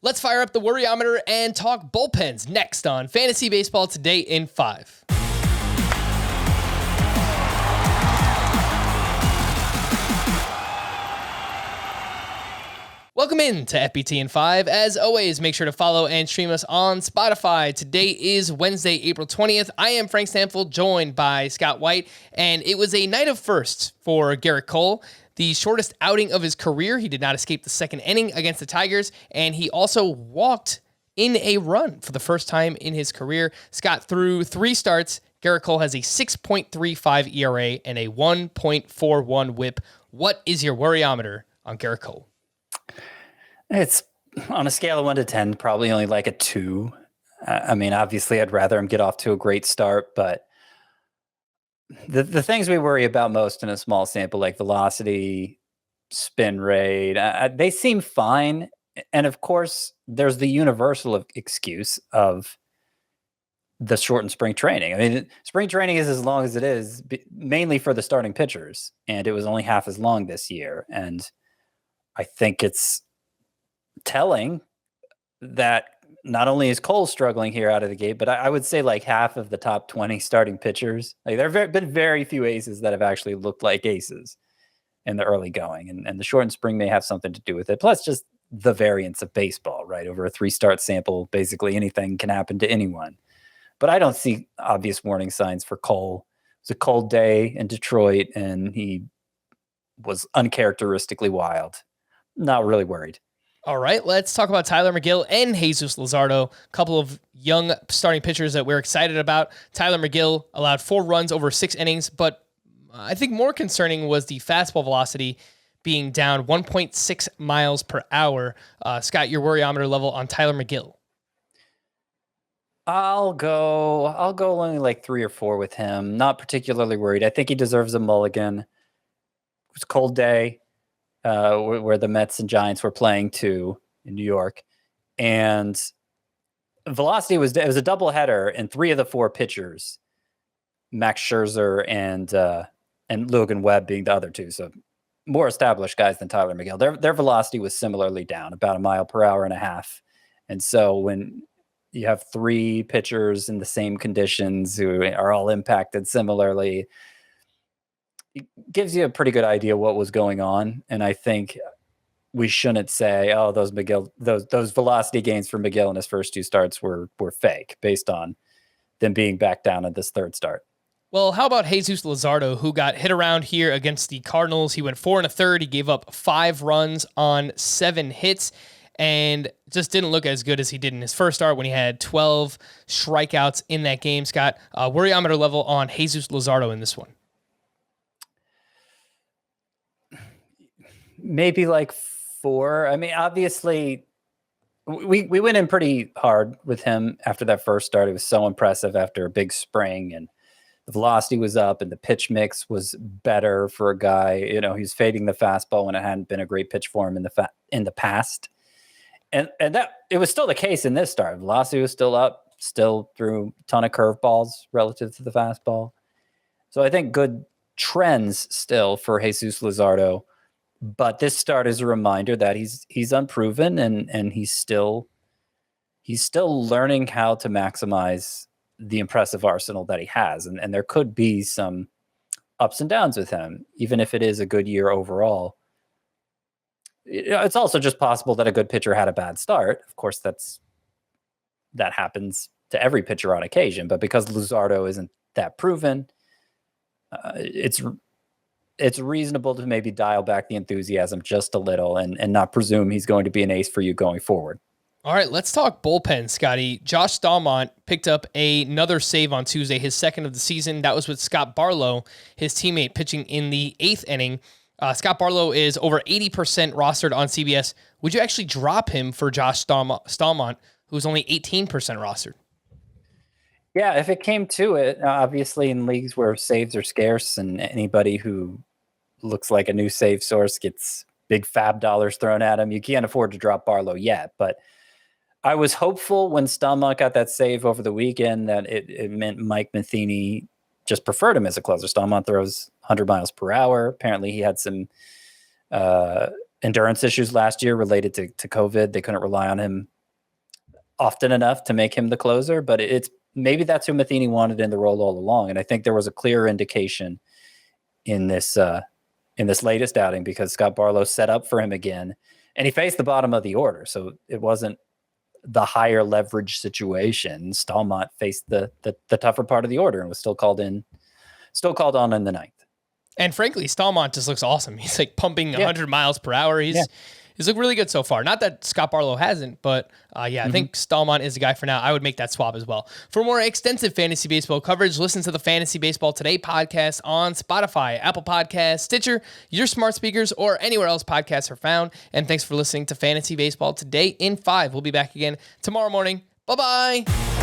Let's fire up the Worryometer and talk bullpens next on Fantasy Baseball Today in 5. Welcome in to FBT in 5. As always, make sure to follow and stream us on Spotify. Today is Wednesday, April 20th. I am Frank Stanfield, joined by Scott White, and it was a night of firsts for Gerrit Cole. The shortest outing of his career. He did not escape the second inning against the Tigers, and he also walked in a run for the first time in his career. Scott, through 3 starts, Gerrit Cole has a 6.35 ERA and a 1.41 whip. What is your Worryometer on Gerrit Cole? It's on a scale of 1 to 10, probably only like a 2. I mean, obviously, I'd rather him get off to a great start, but the things we worry about most in a small sample, like velocity, spin rate, they seem fine. And of course, there's the universal excuse of the shortened spring training. I mean, spring training is as long as it is, mainly for the starting pitchers, and it was only half as long this year. And I think it's telling that not only is Cole struggling here out of the gate, but I would say like half of the top 20 starting pitchers, like there have been very few aces that have actually looked like aces in the early going. And the shortened spring may have something to do with it. Plus just the variance of baseball, right? Over a 3-start sample, basically anything can happen to anyone. But I don't see obvious warning signs for Cole. It was a cold day in Detroit, and he was uncharacteristically wild. Not really worried. All right, let's talk about Tylor McGill and Jesus Luzardo, a couple of young starting pitchers that we're excited about. Tylor McGill allowed 4 runs over 6 innings, but I think more concerning was the fastball velocity being down 1.6 miles per hour. Scott, your Worryometer level on Tylor McGill? I'll go only like 3 or 4 with him. Not particularly worried. I think he deserves a mulligan. It was a cold day. Where the Mets and Giants were playing too in New York, and velocity it was a doubleheader, and 3 of the 4 pitchers, Max Scherzer and Logan Webb being the other 2, so more established guys than Tylor McGill. Their velocity was similarly down, about 1 mile per hour and a half, and so when you have 3 pitchers in the same conditions who are all impacted similarly, it gives you a pretty good idea what was going on. And I think we shouldn't say, oh, those velocity gains for McGill in his first 2 starts were fake based on them being back down at this 3rd start. Well, how about Jesus Luzardo, who got hit around here against the Cardinals? He went 4 1/3. He gave up 5 runs on 7 hits and just didn't look as good as he did in his first start when he had 12 strikeouts in that game. Scott, Worryometer level on Jesus Luzardo in this one? Maybe like 4. I mean, obviously, we went in pretty hard with him after that first start. It was so impressive after a big spring, and the velocity was up, and the pitch mix was better for a guy. You know, he's fading the fastball when it hadn't been a great pitch for him in the past, and that it was still the case in this start. Velocity was still up, still threw a ton of curveballs relative to the fastball. So I think good trends still for Jesus Luzardo. But this start is a reminder that he's unproven and he's still learning how to maximize the impressive arsenal that he has. And there could be some ups and downs with him, even if it is a good year overall. It's also just possible that a good pitcher had a bad start. Of course, that happens to every pitcher on occasion. But because Luzardo isn't that proven, it's reasonable to maybe dial back the enthusiasm just a little and not presume he's going to be an ace for you going forward. All right, let's talk bullpen, Scotty. Josh Staumont picked up another save on Tuesday, his 2nd of the season. That was with Scott Barlow, his teammate, pitching in the 8th inning. Scott Barlow is over 80% rostered on CBS. Would you actually drop him for Josh Staumont, who's only 18% rostered? Yeah, if it came to it, obviously in leagues where saves are scarce and anybody who looks like a new save source gets big fab dollars thrown at him, you can't afford to drop Barlow yet. But I was hopeful when Staumont got that save over the weekend that it meant Mike Matheny just preferred him as a closer. Staumont throws 100 miles per hour. Apparently he had some endurance issues last year related to COVID. They couldn't rely on him often enough to make him the closer, but it's maybe that's who Matheny wanted in the role all along. And I think there was a clear indication in this latest outing because Scott Barlow set up for him again, and he faced the bottom of the order, so it wasn't the higher leverage situation. Staumont faced the tougher part of the order and was still called on in the ninth. And frankly, Staumont just looks awesome. He's like pumping 100 miles per hour. He's looked really good so far. Not that Scott Barlow hasn't, but I think Staumont is the guy for now. I would make that swap as well. For more extensive fantasy baseball coverage, listen to the Fantasy Baseball Today podcast on Spotify, Apple Podcasts, Stitcher, your smart speakers, or anywhere else podcasts are found. And thanks for listening to Fantasy Baseball Today in 5. We'll be back again tomorrow morning. Bye-bye.